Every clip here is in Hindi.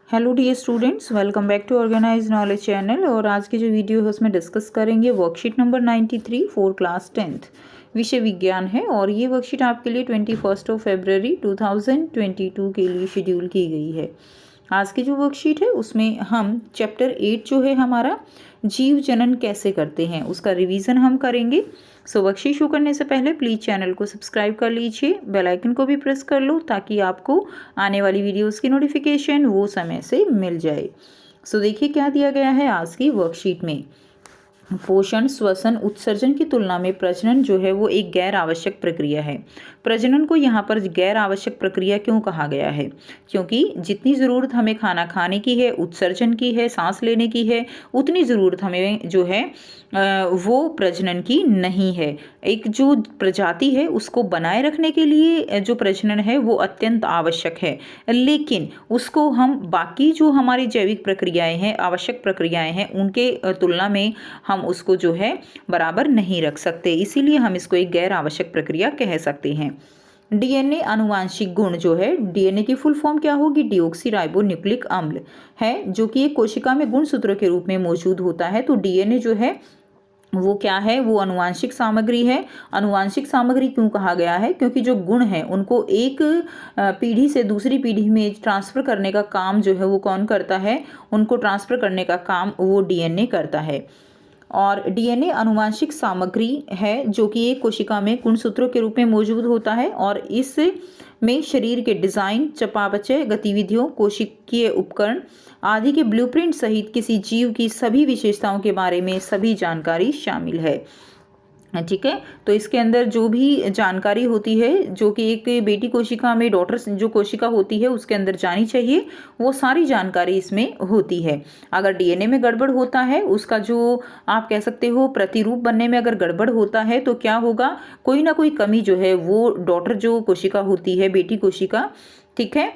Hello dear students, welcome back to organize knowledge channel. और आज की जो वीडियो है उसमें डिस्कस करेंगे worksheet number 93 for class 10th विषय विज्ञान है। और ये वर्कशीट आपके लिए 21 फरवरी 2022 के लिए शेड्यूल की गई है। आज की जो वर्कशीट है उसमें हम चैप्टर 8 जो है हमारा जीव जनन कैसे करते हैं उसका रिवीजन हम करेंगे। सो वर्कशीट शुरू करने से पहले प्लीज़ चैनल को सब्सक्राइब कर लीजिए, बेल आइकन को भी प्रेस कर लो ताकि आपको आने वाली वीडियोस की नोटिफिकेशन वो समय से मिल जाए। सो देखिए क्या दिया गया है आज की वर्कशीट में। पोषण, श्वसन, उत्सर्जन की तुलना में प्रजनन जो है वो एक गैर आवश्यक प्रक्रिया है। प्रजनन को यहाँ पर गैर आवश्यक प्रक्रिया क्यों कहा गया है? क्योंकि जितनी ज़रूरत हमें खाना खाने की है, उत्सर्जन की है, सांस लेने की है, उतनी ज़रूरत हमें जो है वो प्रजनन की नहीं है। एक जो प्रजाति है उसको बनाए रखने के लिए जो प्रजनन है वो अत्यंत आवश्यक है, लेकिन उसको हम बाकी जो हमारी जैविक प्रक्रियाएं हैं, आवश्यक प्रक्रियाएं हैं, उनके तुलना में हम उसको जो है बराबर नहीं रख सकते। इसीलिए हम इसको एक गैर आवश्यक प्रक्रिया कह सकते हैं। डीएनए आनुवांशिक गुण जो है, डीएनए की फुल फॉर्म क्या होगी? डीऑक्सीराइबोन्यूक्लिक अम्ल है, जो कि एक कोशिका में गुणसूत्र के रूप में मौजूद होता है। तो डीएनए जो है वो क्या है? वो अनुवांशिक सामग्री है। अनुवांशिक सामग्री क्यों कहा गया है? क्योंकि जो गुण है उनको एक पीढ़ी से दूसरी पीढ़ी में ट्रांसफ़र करने का काम जो है वो कौन करता है? उनको ट्रांसफ़र करने का काम वो डीएनए करता है। और डीएनए आनुवांशिक सामग्री है जो कि एक कोशिका में गुणसूत्रों के रूप में मौजूद होता है, और इस में शरीर के डिज़ाइन, चयापचय गतिविधियों, कोशिकीय उपकरण आदि के ब्लूप्रिंट सहित किसी जीव की सभी विशेषताओं के बारे में सभी जानकारी शामिल है। ठीक है, तो इसके अंदर जो भी जानकारी होती है जो कि एक बेटी कोशिका में, डॉटर जो कोशिका होती है उसके अंदर जानी चाहिए, वो सारी जानकारी इसमें होती है। अगर डीएनए में गड़बड़ होता है, उसका जो आप कह सकते हो प्रतिरूप बनने में अगर गड़बड़ होता है, तो क्या होगा? कोई ना कोई कमी जो है वो डॉटर जो कोशिका होती है, बेटी कोशिका, ठीक है,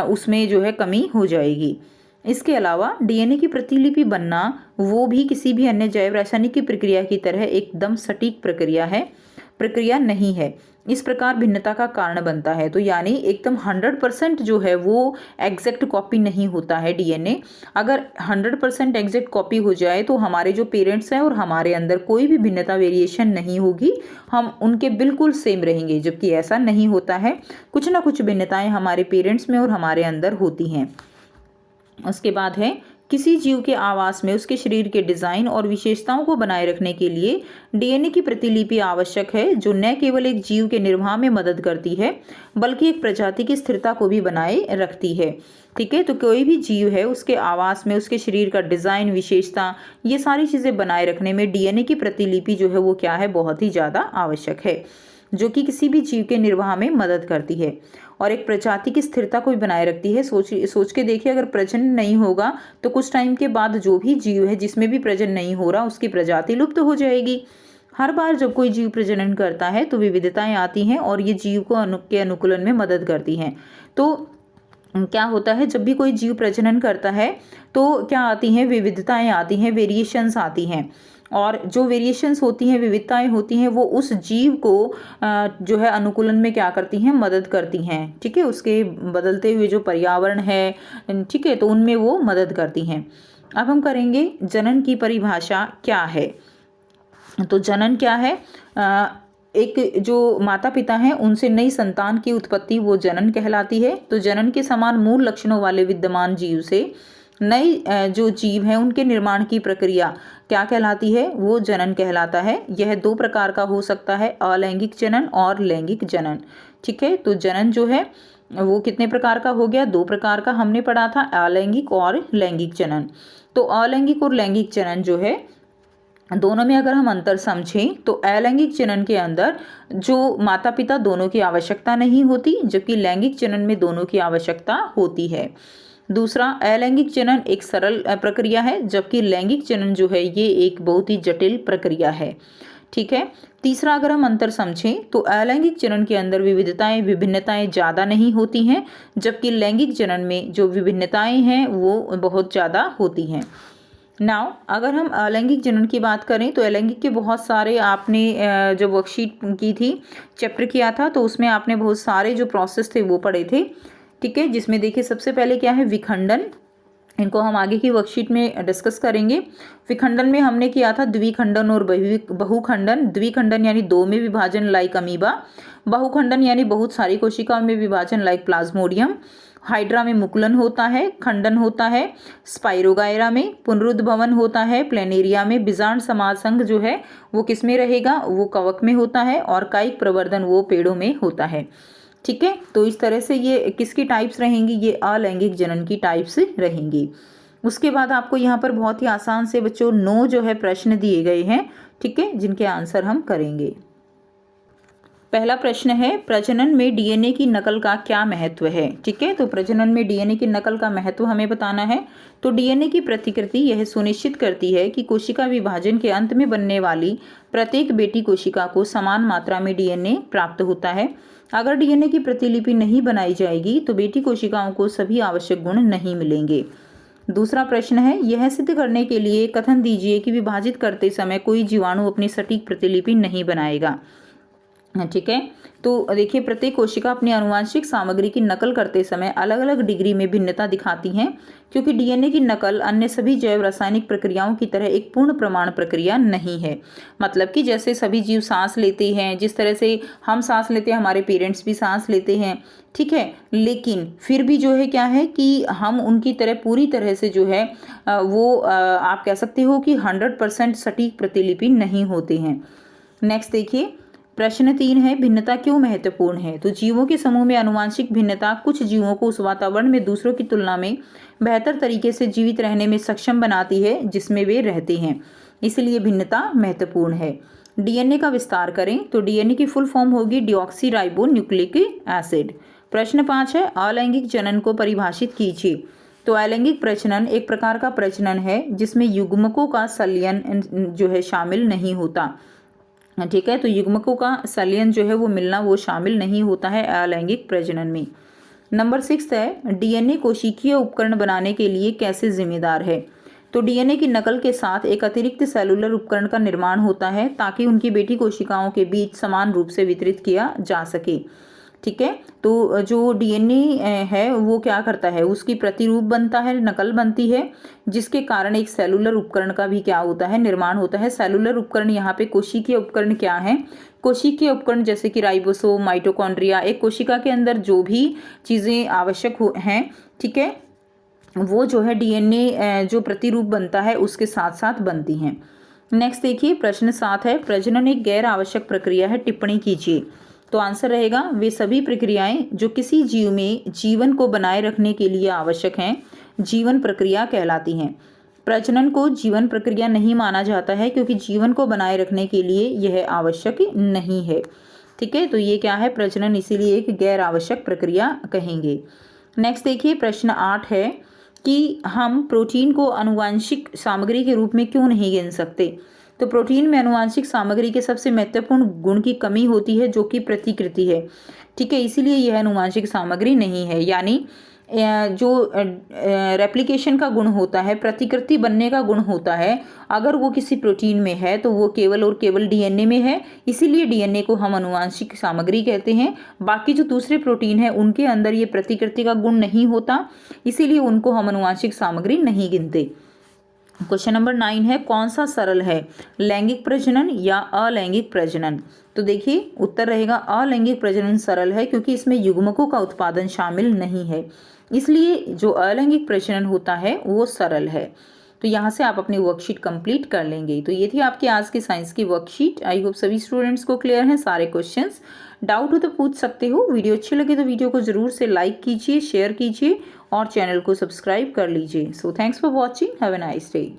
उसमें जो है कमी हो जाएगी। इसके अलावा डीएनए की प्रतिलिपि बनना वो भी किसी भी अन्य जैव रासायनिक की प्रक्रिया की तरह एकदम सटीक प्रक्रिया नहीं है। इस प्रकार भिन्नता का कारण बनता है। तो यानी एकदम 100% जो है वो एग्जैक्ट कॉपी नहीं होता है डीएनए। अगर 100% एग्जैक्ट कॉपी हो जाए तो हमारे जो पेरेंट्स हैं और हमारे अंदर कोई भी भिन्नता, वेरिएशन नहीं होगी, हम उनके बिल्कुल सेम रहेंगे। जबकि ऐसा नहीं होता है, कुछ ना कुछ भिन्नताएं हमारे पेरेंट्स में और हमारे अंदर होती हैं। उसके बाद है, किसी जीव के आवास में उसके शरीर के डिज़ाइन और विशेषताओं को बनाए रखने के लिए डीएनए की प्रतिलिपि आवश्यक है, जो न केवल एक जीव के निर्वाह में मदद करती है बल्कि एक प्रजाति की स्थिरता को भी बनाए रखती है। ठीक है, तो कोई भी जीव है उसके आवास में उसके शरीर का डिज़ाइन, विशेषता, ये सारी चीज़ें बनाए रखने में डीएनए की प्रतिलिपि जो है वो क्या है? बहुत ही ज़्यादा आवश्यक है, जो कि किसी भी जीव के निर्वाह में मदद करती है और एक प्रजाति की स्थिरता को भी बनाए रखती है। सोच के देखिए, अगर प्रजनन नहीं होगा तो कुछ टाइम के बाद जो भी जीव है जिसमें भी प्रजनन नहीं हो रहा, उसकी प्रजाति लुप्त हो जाएगी। हर बार जब कोई जीव प्रजनन करता है तो विविधताएं आती हैं और ये जीव को के अनुकूलन में मदद करती हैं। तो क्या होता है, जब भी कोई जीव प्रजनन करता है तो क्या आती हैं? विविधताएं आती हैं, वेरिएशंस आती हैं। और जो वेरिएशंस होती हैं, विविधताएं होती हैं, वो उस जीव को जो है अनुकूलन में क्या करती हैं? मदद करती हैं। ठीक है, उसके बदलते हुए जो पर्यावरण है, ठीक है, तो उनमें वो मदद करती हैं। अब हम करेंगे जनन की परिभाषा क्या है। तो जनन क्या है? एक जो माता पिता हैं उनसे नई संतान की उत्पत्ति वो जनन कहलाती है। तो जनन के समान मूल लक्षणों वाले विद्यमान जीव से नई जो जीव हैं उनके निर्माण की प्रक्रिया क्या कहलाती है? वो जनन कहलाता है। यह दो प्रकार का हो सकता है, अलैंगिक जनन और लैंगिक जनन। ठीक है, तो जनन जो है वो कितने प्रकार का हो गया? दो प्रकार का हमने पढ़ा था, अलैंगिक और लैंगिक जनन। तो अलैंगिक और लैंगिक जनन जो है, दोनों में अगर हम अंतर समझें तो अलैंगिक जनन के अंदर जो माता पिता दोनों की आवश्यकता नहीं होती, जबकि लैंगिक जनन में दोनों की आवश्यकता होती है। दूसरा, अलैंगिक जनन एक सरल प्रक्रिया है, जबकि लैंगिक जनन जो है ये एक बहुत ही जटिल प्रक्रिया है। ठीक है, तीसरा अगर हम अंतर समझें तो अलैंगिक जनन के अंदर विभिन्नताएं ज़्यादा नहीं होती हैं, जबकि लैंगिक जनन में जो विभिन्नताएं हैं वो बहुत ज़्यादा होती हैं। नाउ अगर हम अलैंगिक जनन की बात करें तो अलैंगिक के बहुत सारे, आपने जब वर्कशीट की थी, चैप्टर किया था, तो उसमें आपने बहुत सारे जो प्रोसेस थे वो पढ़े थे। ठीक है, जिसमें देखिए सबसे पहले क्या है? विखंडन, इनको हम आगे की वर्कशीट में डिस्कस करेंगे। विखंडन में हमने किया था द्विखंडन और बहुखंडन। द्विखंडन यानी 2 में विभाजन लाइक अमीबा, बहुखंडन यानी बहुत सारी कोशिकाओं में विभाजन लाइक प्लाज्मोडियम। हाइड्रा में मुकुलन होता है, खंडन होता है स्पाइरोगायरा में, पुनरुद्भवन होता है प्लेनेरिया में, बीजांड समाज संघ जो है वो किस में रहेगा, वो कवक में होता है, और कायिक प्रवर्धन वो पेड़ों में होता है। ठीक है, तो इस तरह से ये किसकी टाइप्स रहेंगी, ये अलैंगिक जनन की टाइप्स रहेंगी। उसके बाद आपको यहाँ पर बहुत ही आसान से बच्चों 9 जो है प्रश्न दिए गए हैं, ठीक है, जिनके आंसर हम करेंगे। पहला प्रश्न है, प्रजनन में डीएनए की नकल का क्या महत्व है। ठीक है, तो प्रजनन में डीएनए की नकल का महत्व हमें बताना है। तो डीएनए की प्रतिकृति यह सुनिश्चित करती है कि कोशिका विभाजन के अंत में बनने वाली प्रत्येक बेटी कोशिका को समान मात्रा में डीएनए प्राप्त होता है। अगर डीएनए की प्रतिलिपि नहीं बनाई जाएगी तो बेटी कोशिकाओं को सभी आवश्यक गुण नहीं मिलेंगे। दूसरा प्रश्न है, यह सिद्ध करने के लिए कथन दीजिए कि विभाजित करते समय कोई जीवाणु अपनी सटीक प्रतिलिपि नहीं बनाएगा। ठीक है, तो देखिए प्रत्येक कोशिका अपनी आनुवंशिक सामग्री की नकल करते समय अलग अलग डिग्री में भिन्नता दिखाती हैं, क्योंकि डीएनए की नकल अन्य सभी जैव रासायनिक प्रक्रियाओं की तरह एक पूर्ण प्रमाण प्रक्रिया नहीं है। मतलब कि जैसे सभी जीव सांस लेते हैं, जिस तरह से हम सांस लेते हैं, हमारे पेरेंट्स भी सांस लेते हैं, ठीक है, लेकिन फिर भी जो है क्या है कि हम उनकी तरह पूरी तरह से जो है वो आप कह सकते हो कि 100% सटीक प्रतिलिपि नहीं होते हैं। नेक्स्ट देखिए, प्रश्न 3 है, भिन्नता क्यों महत्वपूर्ण है। तो जीवों के समूह में आनुवंशिक भिन्नता कुछ जीवों को उस वातावरण में दूसरों की तुलना में बेहतर तरीके से जीवित रहने में सक्षम बनाती है जिसमें वे रहते हैं, इसलिए भिन्नता महत्वपूर्ण है। डीएनए का विस्तार करें, तो डीएनए की फुल फॉर्म होगी डीऑक्सीराइबो न्यूक्लिक एसिड। प्रश्न 5 है, अलैंगिक जनन को परिभाषित कीजिए। तो अलैंगिक प्रजनन एक प्रकार का प्रजनन है जिसमें युग्मकों का संलयन जो है शामिल नहीं होता। ठीक है, तो युग्मकों का संलयन जो है वो मिलना वो शामिल नहीं होता है अलैंगिक प्रजनन में। नंबर 6 है, डीएनए कोशिकीय उपकरण बनाने के लिए कैसे जिम्मेदार है। तो डीएनए की नकल के साथ एक अतिरिक्त सेलुलर उपकरण का निर्माण होता है ताकि उनकी बेटी कोशिकाओं के बीच समान रूप से वितरित किया जा सके। ठीक है, तो जो डीएनए है वो क्या करता है, उसकी प्रतिरूप बनता है, नकल बनती है, जिसके कारण एक सेलुलर उपकरण का भी क्या होता है, निर्माण होता है। सेलुलर उपकरण यहाँ पे कोशिकीय उपकरण क्या है, कोशिकीय उपकरण जैसे कि राइबोसोम, माइटोकॉन्ड्रिया, एक कोशिका के अंदर जो भी चीज़ें आवश्यक हैं, ठीक है, वो जो है डीएनए जो प्रतिरूप बनता है उसके साथ साथ बनती हैं। नेक्स्ट देखिए, प्रश्न 7 है, प्रजनन एक गैर आवश्यक प्रक्रिया है, टिप्पणी कीजिए। तो आंसर रहेगा, वे सभी प्रक्रियाएं जो किसी जीव में जीवन को बनाए रखने के लिए आवश्यक हैं जीवन प्रक्रिया कहलाती हैं। प्रजनन को जीवन प्रक्रिया नहीं माना जाता है क्योंकि जीवन को बनाए रखने के लिए यह आवश्यक नहीं है। ठीक है, तो ये क्या है, प्रजनन इसीलिए एक गैर आवश्यक प्रक्रिया कहेंगे। नेक्स्ट देखिए, प्रश्न 8 है कि हम प्रोटीन को आनुवंशिक सामग्री के रूप में क्यों नहीं गिन सकते। तो प्रोटीन में आनुवंशिक सामग्री के सबसे महत्वपूर्ण गुण की कमी होती है जो कि प्रतिकृति है। ठीक है, इसीलिए यह आनुवंशिक सामग्री नहीं है, यानी जो रेप्लिकेशन का गुण होता है, प्रतिकृति बनने का गुण होता है, अगर वो किसी प्रोटीन में है तो वो केवल और केवल डीएनए में है, इसीलिए डीएनए को हम आनुवंशिक सामग्री कहते हैं। बाकी जो दूसरे प्रोटीन है उनके अंदर ये प्रतिकृति का गुण नहीं होता, इसीलिए उनको हम आनुवंशिक सामग्री नहीं गिनते। क्वेश्चन नंबर 9 है, कौन सा सरल है, लैंगिक प्रजनन या अलैंगिक प्रजनन। तो देखिए उत्तर रहेगा अलैंगिक प्रजनन सरल है क्योंकि इसमें युग्मकों का उत्पादन शामिल नहीं है, इसलिए जो अलैंगिक प्रजनन होता है वो सरल है। तो यहाँ से आप अपनी वर्कशीट कंप्लीट कर लेंगे। तो ये थी आपकी आज की साइंस की वर्कशीट। आई होप सभी स्टूडेंट्स को क्लियर हैं सारे क्वेश्चंस। डाउट हो तो पूछ सकते हो। वीडियो अच्छी लगे तो वीडियो को जरूर से लाइक कीजिए, शेयर कीजिए और चैनल को सब्सक्राइब कर लीजिए। So thanks for watching, have a nice day.